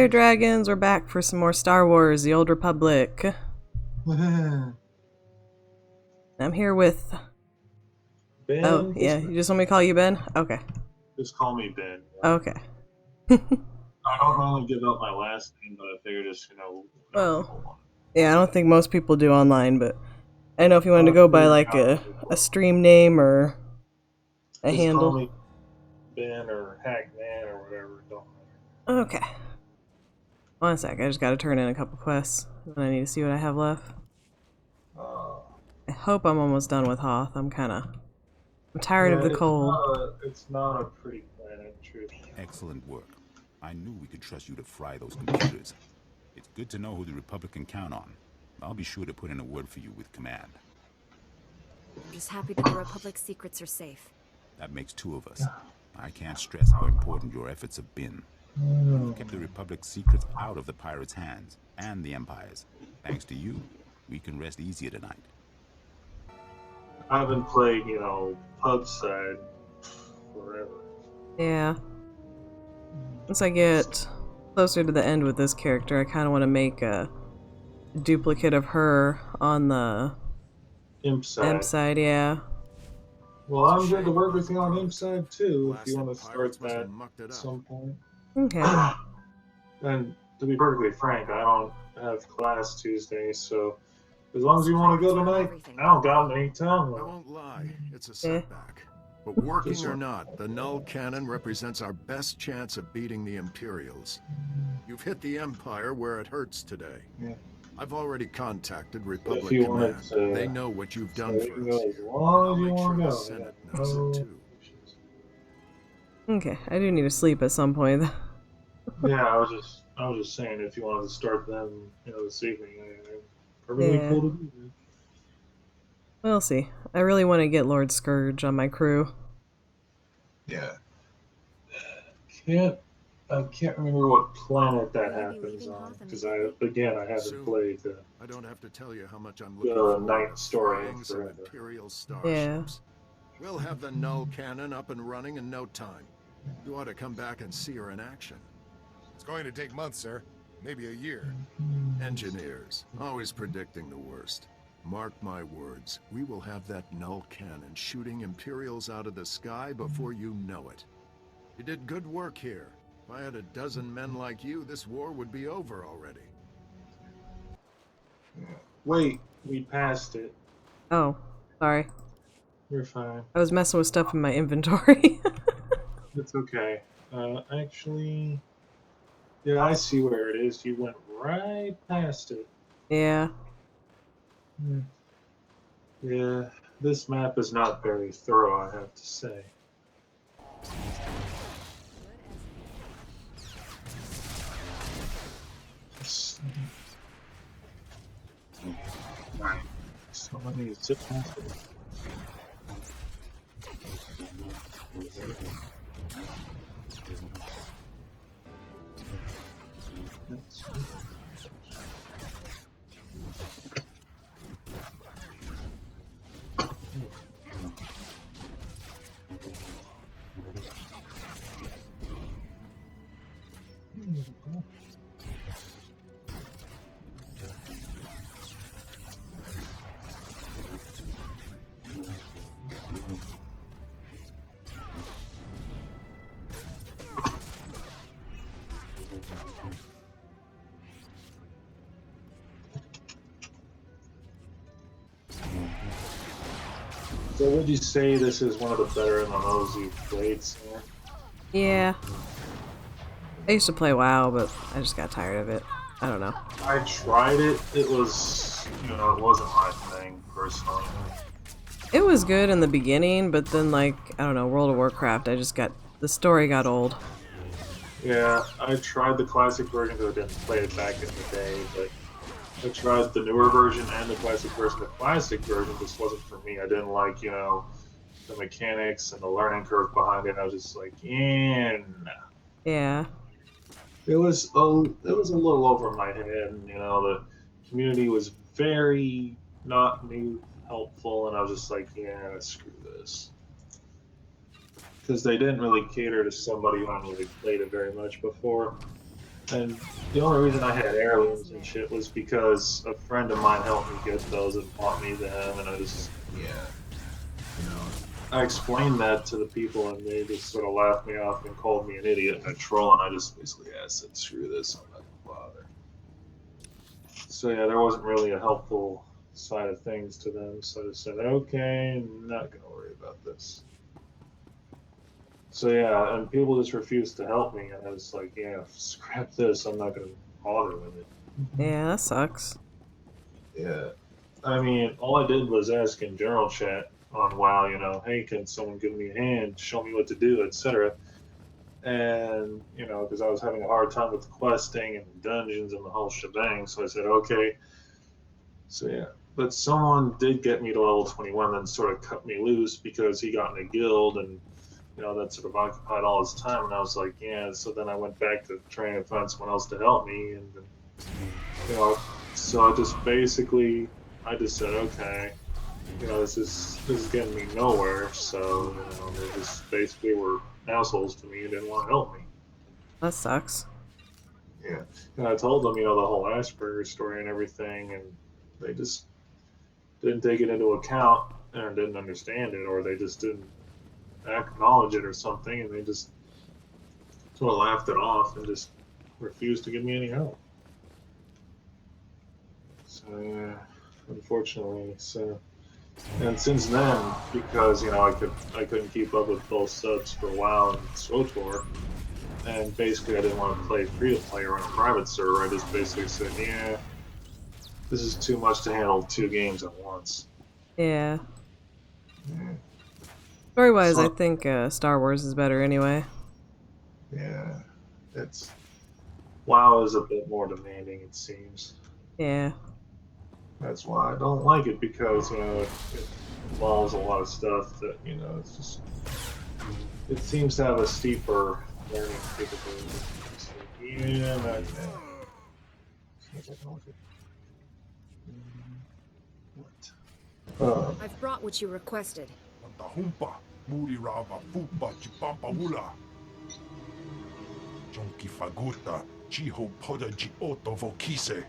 Alright, dragons, we're back for some more Star Wars, The Old Republic. I'm here with... Ben? Oh, yeah, you just want me to call you Ben? Okay. Just call me Ben. Okay. I don't normally give out my last name, but I figured just, Well, yeah, I don't think most people do online, but I don't know if you wanted to go by like a stream name or a just handle. call me Ben or Hackman or whatever, it don't matter. Okay. One sec, I just gotta turn in a couple quests, and I need to see what I have left. I hope I'm almost done with Hoth. I'm tired of the cold. It's not a pretty planet, truth. Excellent work. I knew we could trust you to fry those computers. It's good to know who the Republic can count on. I'll be sure to put in a word for you with command. I'm just happy that the Republic's secrets are safe. That makes two of us. I can't stress how important your efforts have been. You've kept the Republic's secrets out of the pirates' hands, and the Empire's. Thanks to you, we can rest easier tonight. I haven't played, pub side forever. Yeah. Once I get closer to the end with this character, I kind of want to make a duplicate of her on the Imp side. Yeah. Well, I'm going to work with you on Imp side too, if you want to start that at some point. Okay. And to be perfectly frank, I don't have class Tuesday, so as long as you want to go tonight, I don't got any time. I won't lie, it's a setback. But working or not, the null cannon represents our best chance of beating the Imperials. You've hit the Empire where it hurts today. Yeah. I've already contacted Republic If you Command. wanted to They know what you've done for us. As long as you I'll make want sure to the go. Senate knows it too. Okay, I do need to sleep at some point. Yeah, I was just saying if you wanted to start them, this evening, I'm perfectly cool to do that. We'll see. I really want to get Lord Scourge on my crew. Yeah. I can't remember what planet that happens on, because I haven't played the I don't have to tell you how much I'm looking forward night to story flying some forever. Imperial starships. We'll have the null cannon up and running in no time. You ought to come back and see her in action. It's going to take months, sir. Maybe a year. Engineers, always predicting the worst. Mark my words, we will have that null cannon shooting Imperials out of the sky before you know it. You did good work here. If I had a dozen men like you, this war would be over already. Wait, we passed it. Oh, sorry. You're fine. I was messing with stuff in my inventory. It's okay. Actually, yeah, I see where it is. You went right past it. Yeah. Yeah, this map is not very thorough, I have to say. So let me zip past it. So would you say this is one of the better MMOs you've played, Sam? Yeah. I used to play WoW, but I just got tired of it. I don't know. I tried it. It was, it wasn't my thing, personally. It was good in the beginning, but then, I don't know, World of Warcraft, the story got old. Yeah, I tried the classic version because I didn't play it back in the day, but I tried the newer version and the classic version. The classic version just wasn't for me. I didn't like, the mechanics and the learning curve behind it. I was just like, nah. Yeah. It was a little over my head, and the community was very not new helpful, and I was just like, yeah, screw this. Because they didn't really cater to somebody who hadn't really played it very much before. And the only reason I had heirlooms and shit was because a friend of mine helped me get those and bought me them, and I just, yeah, you know, I explained that to the people, and they just sort of laughed me off and called me an idiot and a troll, and I just basically said, screw this, I'm not gonna bother. So yeah, there wasn't really a helpful side of things to them, so I just said, okay, I'm not gonna worry about this. So yeah, and people just refused to help me, and I was like, yeah, scrap this, I'm not gonna bother with it. Yeah, that sucks. Yeah. I mean, all I did was ask in general chat on WoW, you know, hey, can someone give me a hand, show me what to do, etc. And, you know, because I was having a hard time with the questing and the dungeons and the whole shebang, so I said, okay. So yeah. But someone did get me to level 21, then sort of cut me loose because he got in a guild, and, you know, that sort of occupied all his time. And I was like, yeah. So then I went back to trying to find someone else to help me, and, you know, so I just basically, I just said, okay, you know, this is getting me nowhere. So, you know, they just basically were assholes to me and didn't want to help me. That sucks. Yeah, and I told them, you know, the whole Asperger story and everything, and they just didn't take it into account and didn't understand it, or they just didn't acknowledge it or something, and they just sort of laughed it off and just refused to give me any help. So yeah, unfortunately, so. And since then, because you know I couldn't keep up with both subs for WoW and SWTOR, and basically I didn't want to play free to play or on a private server. I just basically said, yeah, this is too much to handle 2 games at once. Yeah. Yeah. Story-wise, So, I think Star Wars is better anyway. yeah, it's WoW is a bit more demanding, it seems. Yeah. That's why I don't like it, because you know it involves a lot of stuff that you know it's just it seems to have a steeper learning capability. So, yeah, not that. See if I can look at what. I've brought what you requested. Tahumpa, Murirava, Fupa, Chipampa Wula. Jonki Faguta, Chiho Poda Gioto Vokise.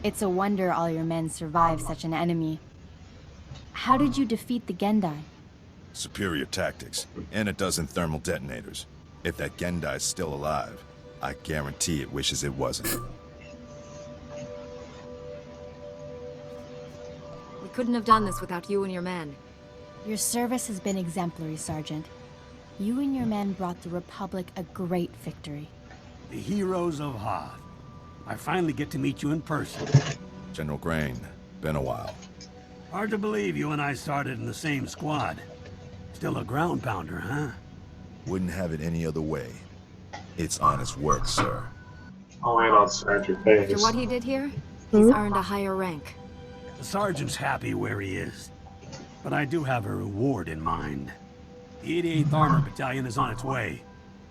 It's a wonder all your men survived such an enemy. How did you defeat the Gendai? Superior tactics, and a dozen thermal detonators. If that Gendai's still alive, I guarantee it wishes it wasn't. We couldn't have done this without you and your men. Your service has been exemplary, Sergeant. You and your men brought the Republic a great victory. The heroes of Hoth. I finally get to meet you in person. General Grain, been a while. Hard to believe you and I started in the same squad. Still a ground pounder, huh? Wouldn't have it any other way. It's honest work, sir. I'll wait outside your face. After what he did here, he's earned a higher rank. The sergeant's happy where he is. But I do have a reward in mind. The 88th Armor Battalion is on its way.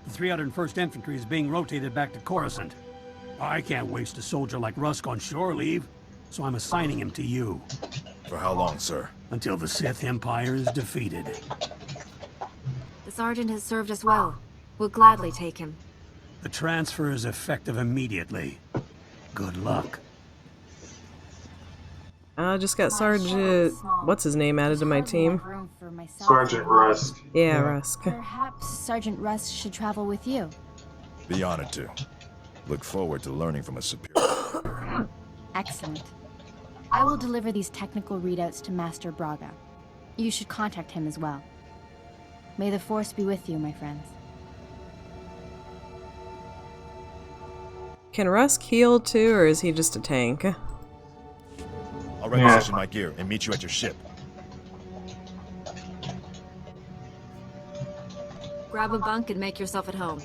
The 301st Infantry is being rotated back to Coruscant. I can't waste a soldier like Rusk on shore leave, so I'm assigning him to you. For how long, sir? Until the Sith Empire is defeated. The sergeant has served us well. We'll gladly take him. The transfer is effective immediately. Good luck. I just got Sergeant... what's his name added to my team? Sergeant Rusk. Yeah, Rusk. Perhaps Sergeant Rusk should travel with you. Be honored to. Look forward to learning from a superior. Excellent. I will deliver these technical readouts to Master Braga. You should contact him as well. May the Force be with you, my friends. Can Rusk heal too, or is he just a tank? I'll requisition my gear and meet you at your ship. Grab a bunk and make yourself at home.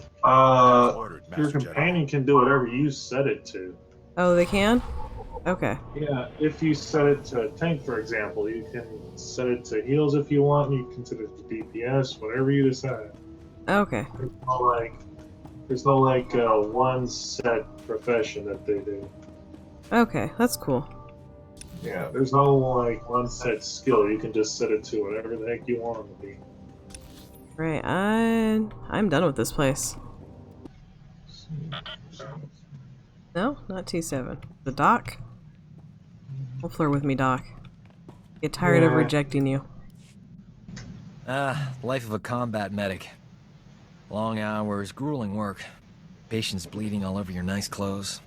Your companion can do whatever you set it to. Oh, they can? Okay. Yeah, if you set it to tank, for example, you can set it to heals if you want, you can set it to DPS, whatever you decide. Okay. There's no one set profession that they do. Okay, that's cool. Yeah, there's no one set skill. You can just set it to whatever the heck you want it to be. Right, I'm done with this place. No, not T7. The doc? Don't flirt with me, Doc. Get tired of rejecting you. Life of a combat medic. Long hours, grueling work. Patients bleeding all over your nice clothes.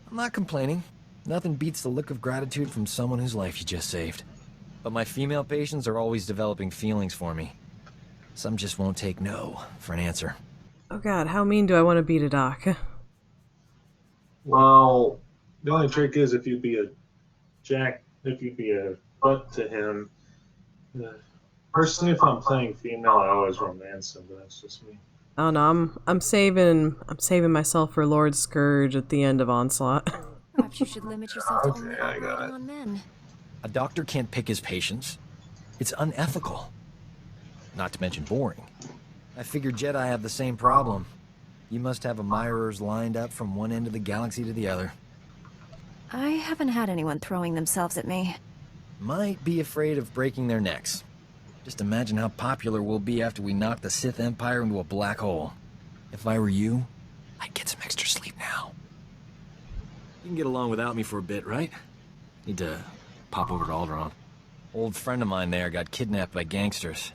I'm not complaining. Nothing beats the look of gratitude from someone whose life you just saved. But my female patients are always developing feelings for me. Some just won't take no for an answer. Oh god, how mean do I want to be to Doc? Well, the only trick is if you'd be a butt to him. Personally, if I'm playing female, I always romance him, but that's just me. Oh no, I'm saving myself for Lord Scourge at the end of Onslaught. Perhaps you should limit yourself to only Okay, I got operating it. on men. A doctor can't pick his patients. It's unethical. Not to mention boring. I figure Jedi have the same problem. You must have admirers lined up from one end of the galaxy to the other. I haven't had anyone throwing themselves at me. Might be afraid of breaking their necks. Just imagine how popular we'll be after we knock the Sith Empire into a black hole. If I were you, I'd get some extra sleep now. You can get along without me for a bit, right? Need to pop over to Alderaan. Old friend of mine there got kidnapped by gangsters.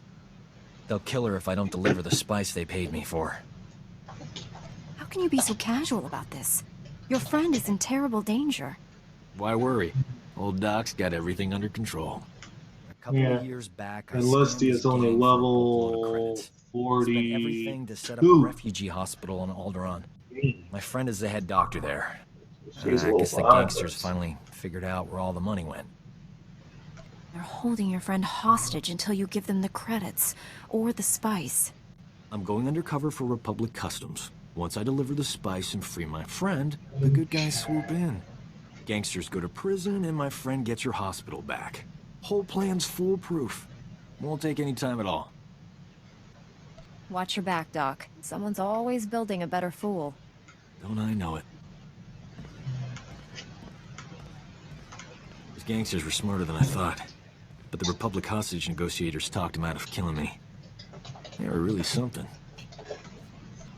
They'll kill her if I don't deliver the spice they paid me for. How can you be so casual about this? Your friend is in terrible danger. Why worry? Old Doc's got everything under control. A couple of years back, I Enlisty scammed is his only gang for a level boatload of credits. 42. Spent everything to set up a refugee hospital on Alderaan. My friend is the head doctor there. I guess the gangsters finally figured out where all the money went. They're holding your friend hostage until you give them the credits, or the spice. I'm going undercover for Republic Customs. Once I deliver the spice and free my friend, the good guys swoop in. Gangsters go to prison, and my friend gets your hospital back. Whole plan's foolproof. Won't take any time at all. Watch your back, Doc. Someone's always building a better fool. Don't I know it? Those gangsters were smarter than I thought. But the Republic hostage negotiators talked him out of killing me. They were really something.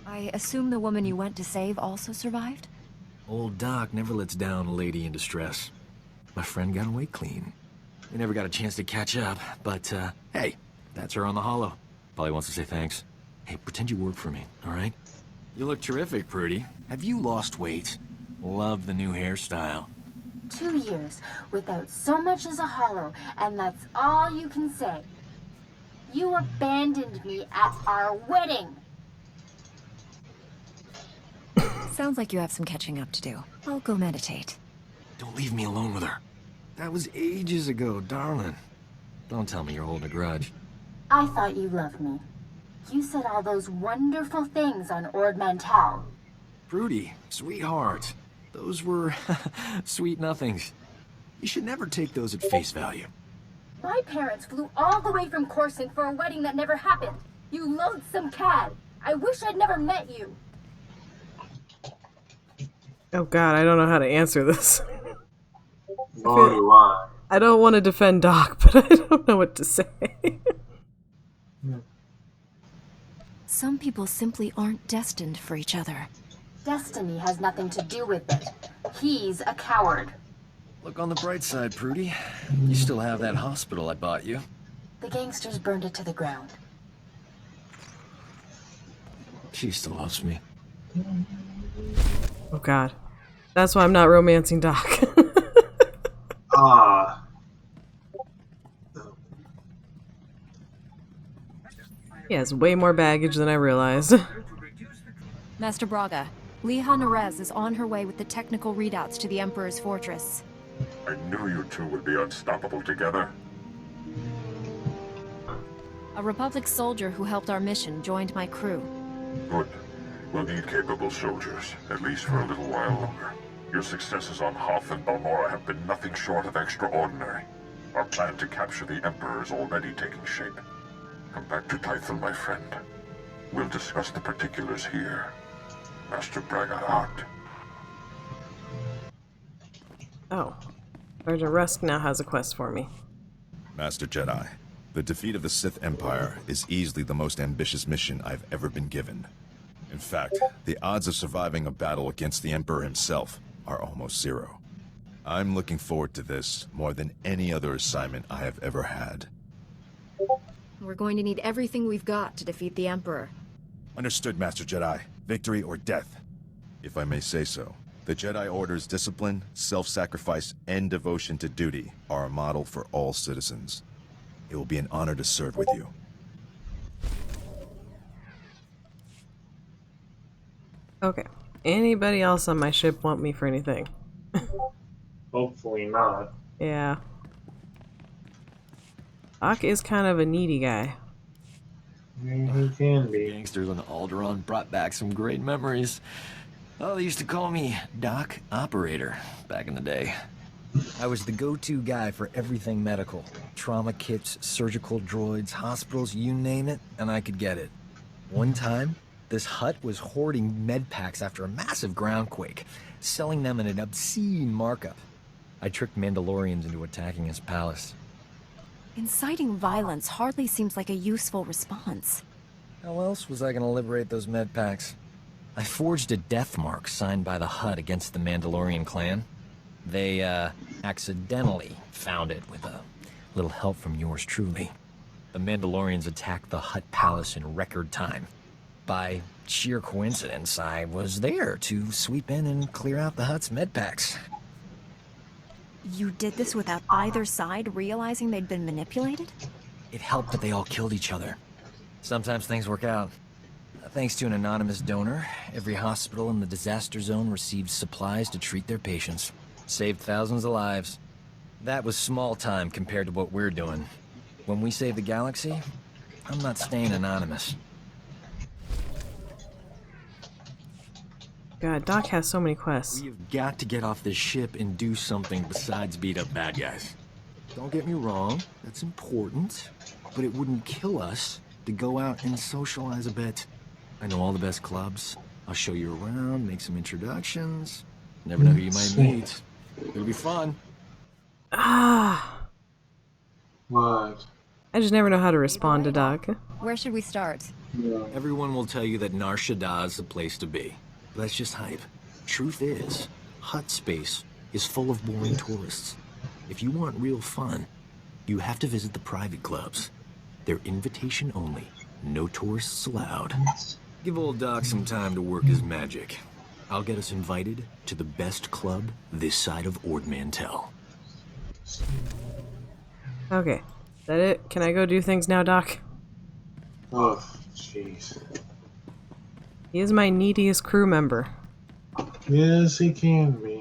I assume the woman you went to save also survived? Old Doc never lets down a lady in distress. My friend got away clean. We never got a chance to catch up, but, hey, that's her on the holo. Probably wants to say thanks. Hey, pretend you work for me, all right? You look terrific, Prudy. Have you lost weight? Love the new hairstyle. 2 years without so much as a hollow, and that's all you can say. You abandoned me at our wedding. Sounds like you have some catching up to do. I'll go meditate. Don't leave me alone with her. That was ages ago, darling. Don't tell me you're holding a grudge. I thought you loved me. You said all those wonderful things on Ord Mantell. Prudy, sweetheart. Those were sweet nothings. You should never take those at face value. My parents flew all the way from Coruscant for a wedding that never happened. You loathsome cad. I wish I'd never met you. Oh god, I don't know how to answer this. Nor do I. I don't want to defend Doc, but I don't know what to say. Some people simply aren't destined for each other. Destiny has nothing to do with it. He's a coward. Look on the bright side, Prudy. You still have that hospital I bought you. The gangsters burned it to the ground. She still loves me. Oh god. That's why I'm not romancing Doc. He has way more baggage than I realized. Master Braga, Liha Nerez is on her way with the technical readouts to the Emperor's fortress. I knew you two would be unstoppable together. A Republic soldier who helped our mission joined my crew. Good. We'll need capable soldiers, at least for a little while longer. Your successes on Hoth and Balmora have been nothing short of extraordinary. Our plan to capture the Emperor is already taking shape. Come back to Tythel, my friend. We'll discuss the particulars here. Master Braga out. Oh. Sergeant Rusk now has a quest for me. Master Jedi, The defeat of the Sith Empire is easily the most ambitious mission I've ever been given. In fact, the odds of surviving a battle against the Emperor himself are almost zero. I'm looking forward to this more than any other assignment I have ever had. We're going to need everything we've got to defeat the Emperor. Understood, Master Jedi. Victory or death. If I may say so, the Jedi Order's discipline, self-sacrifice, and devotion to duty are a model for all citizens. It will be an honor to serve with you. Okay. Anybody else on my ship want me for anything? Hopefully not. Yeah. Doc is kind of a needy guy. He can be. Gangsters on Alderaan brought back some great memories. Oh, they used to call me Doc Operator back in the day. I was the go-to guy for everything medical. Trauma kits, surgical droids, hospitals, you name it, and I could get it. One time, this Hutt was hoarding med packs after a massive groundquake, selling them at an obscene markup. I tricked Mandalorians into attacking his palace. Inciting violence hardly seems like a useful response. How else was I gonna liberate those med packs? I forged a death mark signed by the Hutt against the Mandalorian clan. They, accidentally found it with a little help from yours truly. The Mandalorians attacked the Hutt palace in record time. By sheer coincidence, I was there to sweep in and clear out the Hutt's med packs. You did this without either side realizing they'd been manipulated? It helped that they all killed each other. Sometimes things work out. Thanks to an anonymous donor, every hospital in the disaster zone received supplies to treat their patients. Saved thousands of lives. That was small time compared to what we're doing. When we save the galaxy, I'm not staying anonymous. God, Doc has so many quests. We've got to get off this ship and do something besides beat up bad guys. Don't get me wrong, that's important, but it wouldn't kill us to go out and socialize a bit. I know all the best clubs. I'll show you around, make some introductions. Never know who you might meet. It'll be fun. Ah. What? I just never know how to respond to Doc. Where should we start? Yeah. Everyone will tell you that Nar Shaddaa is the place to be. But that's just hype. Truth is, Hutt space is full of boring tourists. If you want real fun, you have to visit the private clubs. They're invitation only. No tourists allowed. Give old Doc some time to work his magic. I'll get us invited to the best club this side of Ord Mantell. Okay. Is that it? Can I go do things now, Doc? Oh, jeez. He is my neediest crew member. Yes, he can be.